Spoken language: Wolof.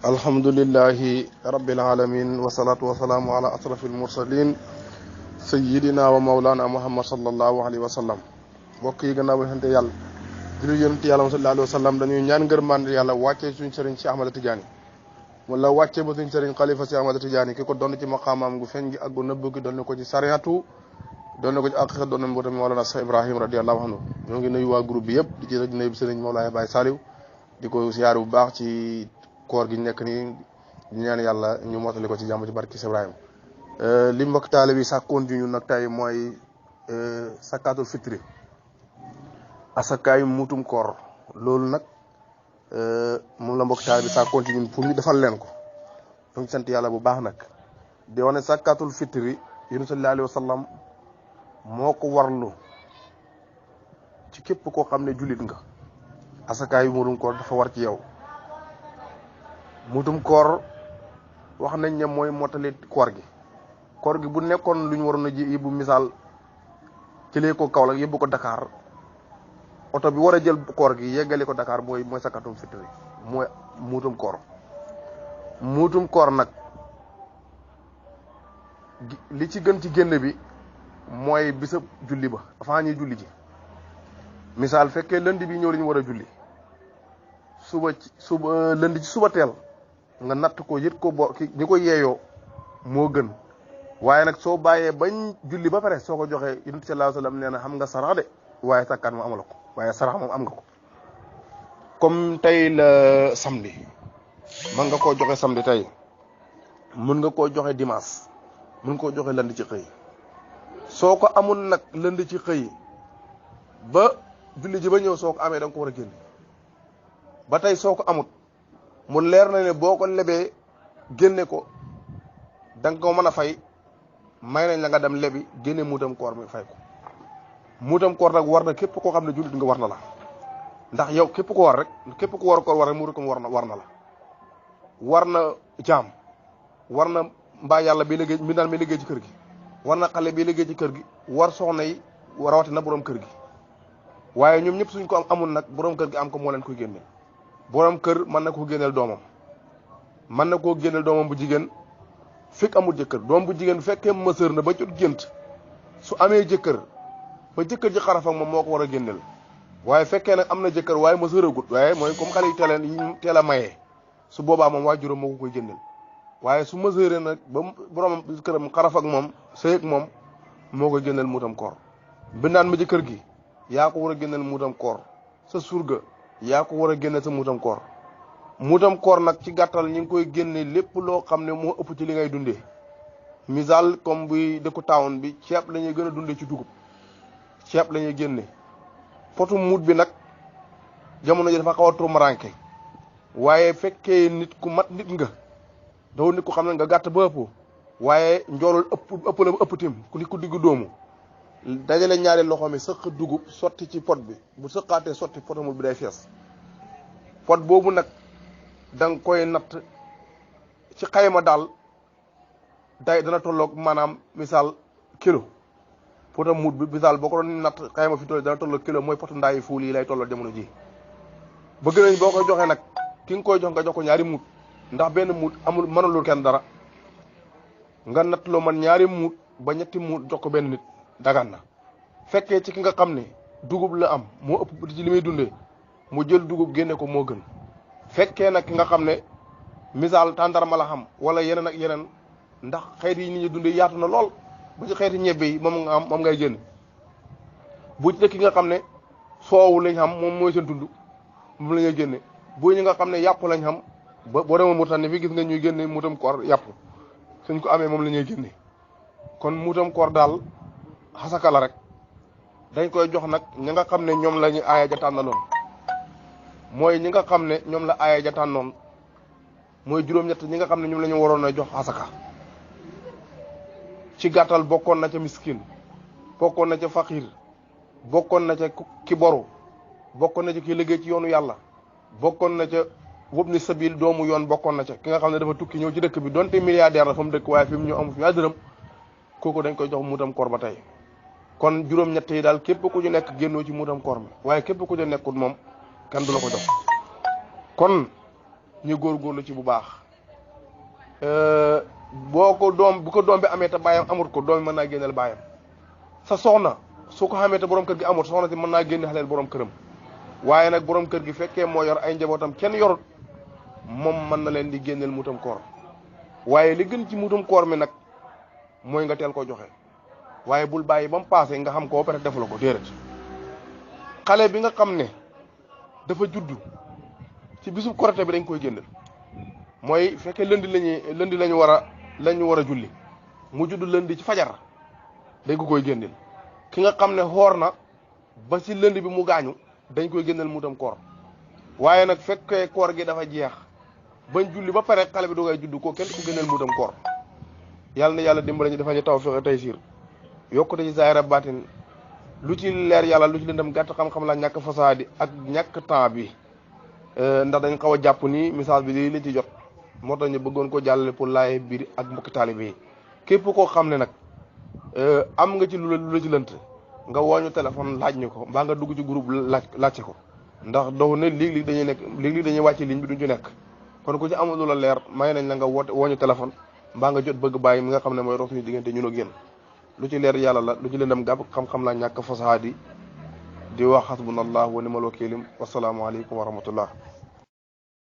alhamdulillahi rabbil alamin wasalaatu wasalaamu ala asrafil mursalin sayyidina wa mawlana muhammad sallallahu alayhi wa sallam. mbokk yi gannaaw ba sant yàlla julli yonent yàlla sallallahu alayhi wa sallam dañuy ñaan ngërmande yàlla wàccee suñu sëriñ si Ahmada Tidiane wala wàccee ba suñu sëriñ xalifa si Ahmada Tidiane ki ko doon ci maqaamaam gu feeñ gi ak gu nëbb gi doon ko ci sariatu doon ko ci aqiqa doon na mbootam Mawlana Cheikh Ibrahim radiyallahu anhu. ñoo ngi nuyu waa groupe bi yëpp di ci nuyu sëriñ Mawlaay Baye Saliou di ko siyaare bu baax ci koor gi nekk nii di ñaan yàlla ñu mottali ko ci jàmm ci barki Ibrahima. li mbokk taale bi sàkkoon ci ñun nag tey mooy sakaatul fitri asakaayu muutum koor loolu nag moom la mbokk taale bi sàkkoon ci ñun pour ñu defal leen ko. ñu ngi sant yàlla bu baax nag di wax ne sakaatul fitri yéen sallallahu alayhi wa sallam moo ko warlu ci képp koo xam ne jullit nga. asakaayu muutum koor dafa war ci yow. muutum koor wax nañ ne mooy mottali koor gi bu nekkoon lu ñu waroon a ji yóbbu misaal jëlee ko Kaolack yóbbu ko Dakar oto bi war a jël koor gi yeggale ko Dakar mooy sakaatul fitri mooy muutum koor nag li ci gën ci génn bi mooy bisab julli ba avant ñuy julli ji misaal fekkee lundi bi ñëw la ñu war a julli suba lundi ci suba teel nga natt ko yët ko ñi ko yeeyoo moo gën. waaye nag soo bàyyee bañ julli ba pare soo ko joxee yonent sallallahu alayhi wasallam nee na xam nga sarax de waaye sakkaat moom amala ko waaye sarax moom am nga ko. comme tey la samedi mën nga koo joxe samedi tey mën nga koo joxe dimanche mën nga koo joxe lundi ci xëy soo ko amul nag lundi ci xëy ba julli ji ba ñëw soo ko amee da nga ko war a génne ba tey soo ko amut mu leer na ne boo ko lebee génne ko da nga ko mën a fay may nañ la nga dem lebi génne muutam koor mi fay ko. muutam koor nag war na képp koo xam ne jullit nga war na la ndax yow képp ko war rek képp ko war koor war rek muutam ko war na la war na jaam war na mbaa yàlla bi liggéey mi daan mi liggéey ci kër gi war na xale bi liggéey ci kër gi war soxna yi rawatina borom kër gi. waaye ñoom ñëpp suñ ko amul nag borom kër gi am ko moo leen koy génneel. borom kër mën na koo génneel doomam mën na koo génneel doomam bu jigéen fekk amul jëkkër doom bu jigéen fekkee mësër na ba jot gént su amee jëkkër ba jëkkër ji xaraf ak moom moo ko war a génneel. waaye fekkee nag am na jëkkër waaye mësëragut waaye mooy comme xale yi teel a mayee su boobaa moom waajuram moo ko koy génneel. waaye su mësëree nag ba borom këram xaraf ak moom sëy ak moom moo koy génneel muutam koor. bindaan ma ci kër gi yaa ko war a génneel muutam koor sa surga yaa ko war a génne sa muutam koor. muutam koor nag ci gàttal ñu ngi koy génne lépp loo xam ne moo ëpp ci li ngay dundee misaal comme buy dëkku taawun bi ceeb la ñuy gën a dundee ci dugub ceeb la ñuy génne. potu muut bi nag jamono ji dafa xaw a tumaranke waaye fekkee nit ku mat nit nga doo nit ku xam ne nga gàtt ba ëpp waaye njoolul ëpp la ëpp tim ku nit ku diggu doomu dajale ñaari loxo mi sëq dugub sotti ci pot bi bu sëqaatee sotti potu muut bi day fees. pot boobu nag da nga koy natt ci xayma daal dana tolloog maanaam misaal kilo potam muut bi misaal boo ko doon natt xayma fi toll dana tolloog kilo mooy potu ndaayi fuul yi lay tolloo jamono ji. bëgg nañ boo koy joxee nag ki nga koy jox nga jox ko ñaari muut ndax benn muut amul mënalul kenn dara nga natt loo man ñaari muut ba ñetti muut jox ko benn nit dagan na. fekkee ci ki nga xam ne dugub la am moo ëpp ci li muy dundee mu jël dugub génne ko moo gën. fekkee nag nga xam ne misaal tàndarma la xam wala yeneen ak yeneen ndax xeet yi nit ñi dundee yaatu na lool ba ci xeeti ñebbe yi moom nga am moom ngay génn. bu ci ki nga xam ne soowu lañ xam moom mooy seen dund moom la ñuy génne. bu ñi nga xam ne yàpp lañ xam ba boo demoon Mauritanie fi gis nga ñuy génne muutam koor yàpp suñ ko amee moom la ñuy génne. kon muutam koor daal xasaka la rek dañ koy jox nag ñi nga xam ne ñoom la ñu aaya ja tànnaloon mooy ñi nga xam ne ñoom la aaya ja tànnoon mooy juróom-ñett ñi nga xam ne ñoom la ñu waroon a jox asaka. ci gàttal bokkoon na ca miskin bokkoon na ca fakir bokkoon na ca ki boru bokkoon na ca ki liggéey ci yoonu yàlla bokkoon na ca wëbni sabil doomu yoon bokkoon na ca ki nga xam ne dafa tukki ñëw ci dëkk bi donte milliardaire la fa mu dëkk waaye fi mu ñu amu fi ñaar dërëm kooku dañ koy jox muutam koor ba tey. kon juróom-ñett yi daal képp ku ñu nekk génnoo ci muutam koor mi waaye képp ku ñu nekkut moom kenn du la ko jox. kon ñu góorgóorlu ci bu baax boo ko doom bu ko doom bi amee te bàyyam amut ko doom bi mën naa génneel bàyyam sa soxna su ko xamee te borom kër gi amut soxna si mën naa génne xaleel borom këram waaye nag borom kër gi fekkee moo yor ay njabootam kenn yorut moom mën na leen di génneel mutam koor waaye li gën ci mutum koor mi nag mooy nga teel ko joxe waaye bul bàyyi ba mu paase nga xam ko ba pare defula ko déedéet xale bi nga xam ne dafa juddu ci bisu korite bi dañ koy génneel mooy fekkee lëndi lañu war a julli mu juddu lëndi ci fajar dañ ko koy génneel ki nga xam ne xoor na ba ci lënd bi mu gaañu dañ koy génneel mutam koor waaye nag fekkee koor gi dafa jeex bañ julli ba pare xale bi doo ngay juddu ko kenn ku génneel mutam koor yàlla na yàlla dimbali ñu dafa ñu taw fexe tey siir yokkute ci zaahir baatin lu ci leer yàlla lu ci lëndam gàtt xam-xam la ñàkk fasaadi ak ñàkk temps bi ndax dañ xaw a jàpp ni message bi lii lañ ci jot moo tax ñu bëggoon ko jàllale pour laaye biir ak mbokki taalibe yi képp koo xam ne nag am nga ci lu la ci lënt nga wooñu téléphone laaj ñu ko mbaa nga dugg ci groupe laajte ko ndax doo ne léeg-léeg dañuy nekk léeg-léeg dañuy wàcce ligne bi duñ ci nekk kon ku ci amul lu la leer may nañ la nga woote wooñu téléphone mbaa nga jot bëgg bàyyi mi nga xam ne mooy rox suñu diggante ñun ak yéen lu ci leer yàlla la lu ci lëndam gàpp xam-xam laa ñàkk fasaadi di wax xasbunallah wa ni'mal wakiilim wasalaamu aleykum wa rahmatullah